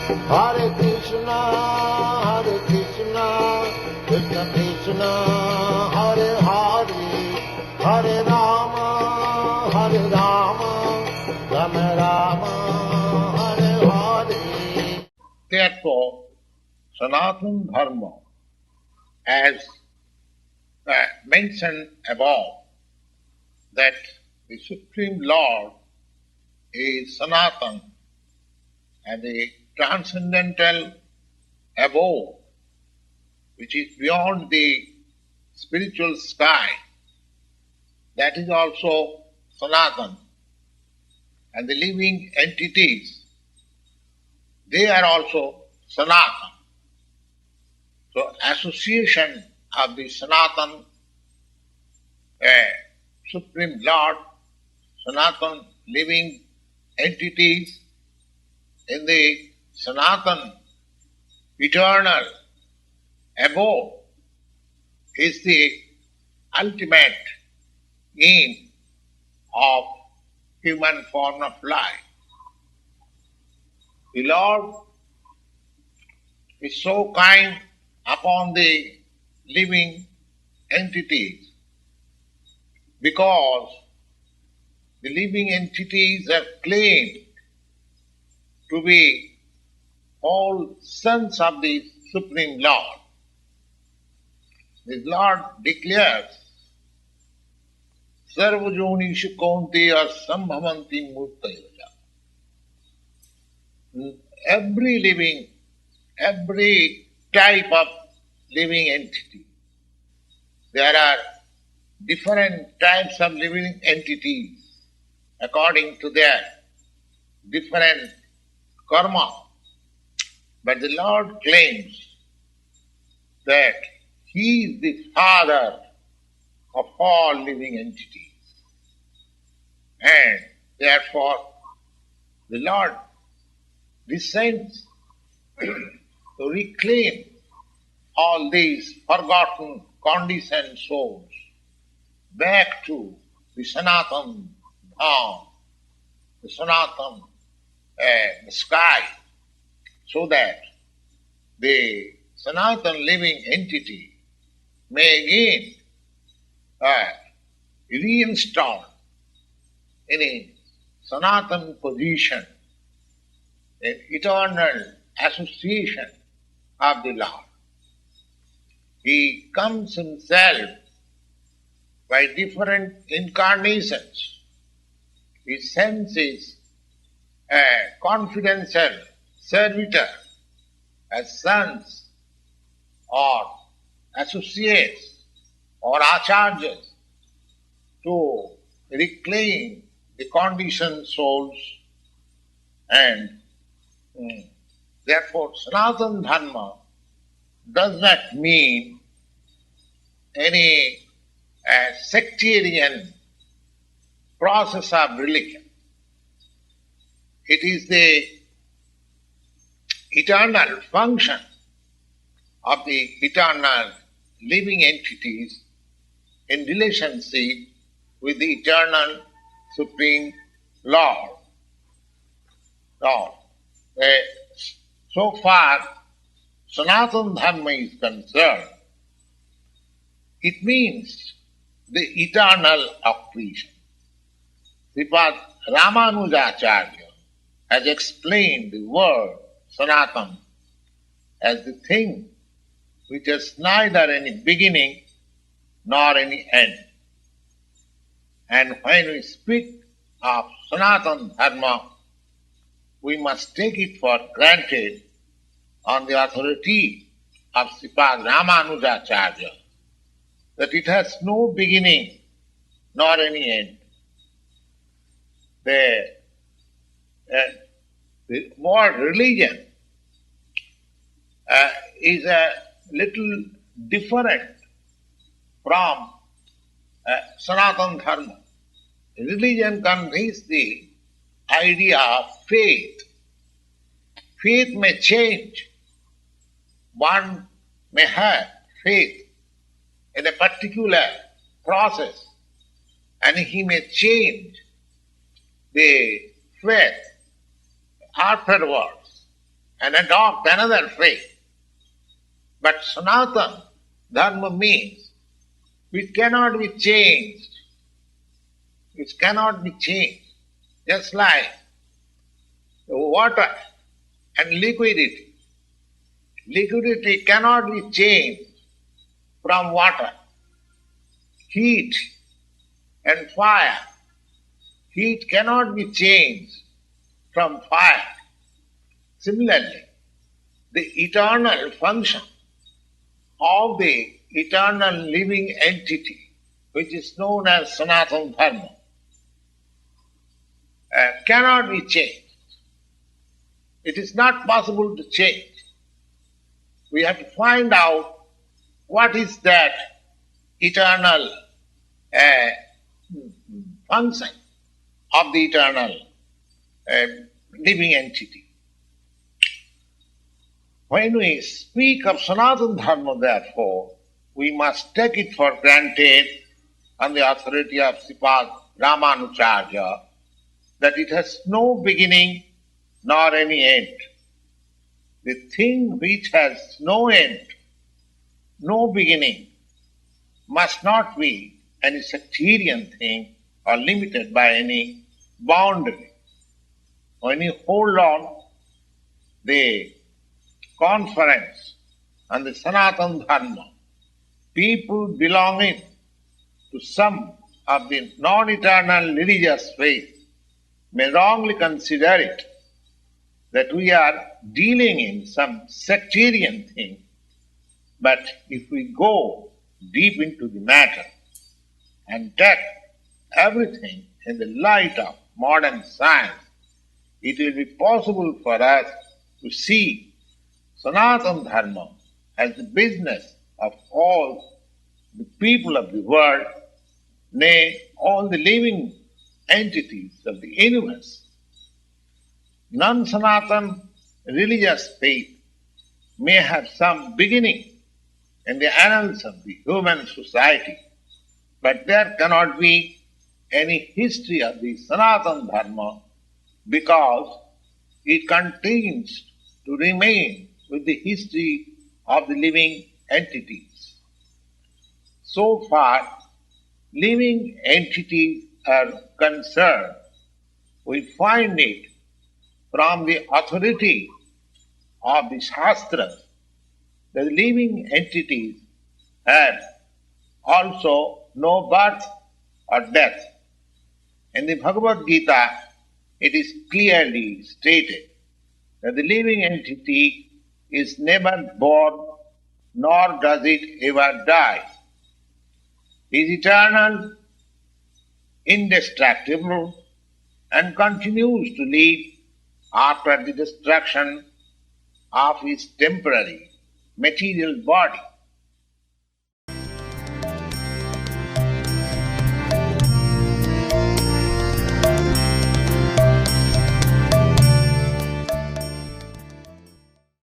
Hare Krishna, Krishna Krishna, Hare Hare, Hare Rama, Rama Rama, Hare Hare. Therefore, Sanatana dharma, as mentioned above, that the Supreme Lord is Sanatana, and the transcendental abode, which is beyond the spiritual sky, that is also Sanatana. And the living entities, they are also Sanatana. So association of the Sanatana Supreme Lord, Sanatana living entities in the Sanatana eternal abode is the ultimate aim of human form of life. The Lord is so kind upon the living entities because the living entities are claimed to be all sons of the Supreme Lord. The Lord declares, Sarvajonishu Kaunteya Sambhavanti Murtayaja. Every type of living entity, there are different types of living entities according to their different karma. But the Lord claims that He is the Father of all living entities. And therefore, the Lord descends to reclaim all these forgotten, conditioned souls back to the Sanatana dharma, the Sanatana sky, so that the Sanatana living entity may again reinstall in a Sanatana position, an eternal association of the Lord. He comes himself by different incarnations. He sends his confidential servitor as sons or associates or acharyas to reclaim the conditioned souls, and therefore Sanatana dharma does not mean any sectarian process of religion. It is the eternal function of the eternal living entities in relationship with the eternal Supreme Lord. So far Sanatana dharma is concerned, it means the eternal of creation. Sripad Ramanuja-acharya has explained the word Sanatana as the thing which has neither any beginning nor any end. And when we speak of Sanatana dharma, we must take it for granted on the authority of Sripad Ramanuja-acharya that it has no beginning nor any end. The word religion is a little different from Sanatana dharma. Religion conveys the idea of faith. Faith may change. One may have faith in a particular process, and he may change the faith afterwards. and adopt another faith. But Sanatana dharma means which cannot be changed. Which cannot be changed. Just like water and liquidity. Liquidity cannot be changed from water. Heat and fire. Heat cannot be changed from fire. Similarly, the eternal function of the eternal living entity, which is known as Sanatana dharma, cannot be changed. It is not possible to change. We have to find out what is that eternal function of the eternal living entity. When we speak of Sanatana dharma, therefore, we must take it for granted on the authority of Sripad Brahma-Madhva-Gaudiya that it has no beginning nor any end. The thing which has no end, no beginning, must not be any sectarian thing or limited by any boundary. When you hold on the conference on the Sanatana dharma, people belonging to some of the non-eternal religious faith may wrongly consider it that we are dealing in some sectarian thing. But if we go deep into the matter and take everything in the light of modern science, it will be possible for us to see Sanatana dharma as the business of all the people of the world, nay, all the living entities of the universe. Non-Sanatana religious faith may have some beginning in the annals of the human society, but there cannot be any history of the Sanatana dharma because it continues to remain with the history of the living entities. So far, living entities are concerned, we find it from the authority of the Shastras that the living entities have also no birth or death. In the Bhagavad-gita, it is clearly stated that the living entity is never born nor does it ever die. It is eternal, indestructible, and continues to live after the destruction of his temporary material body.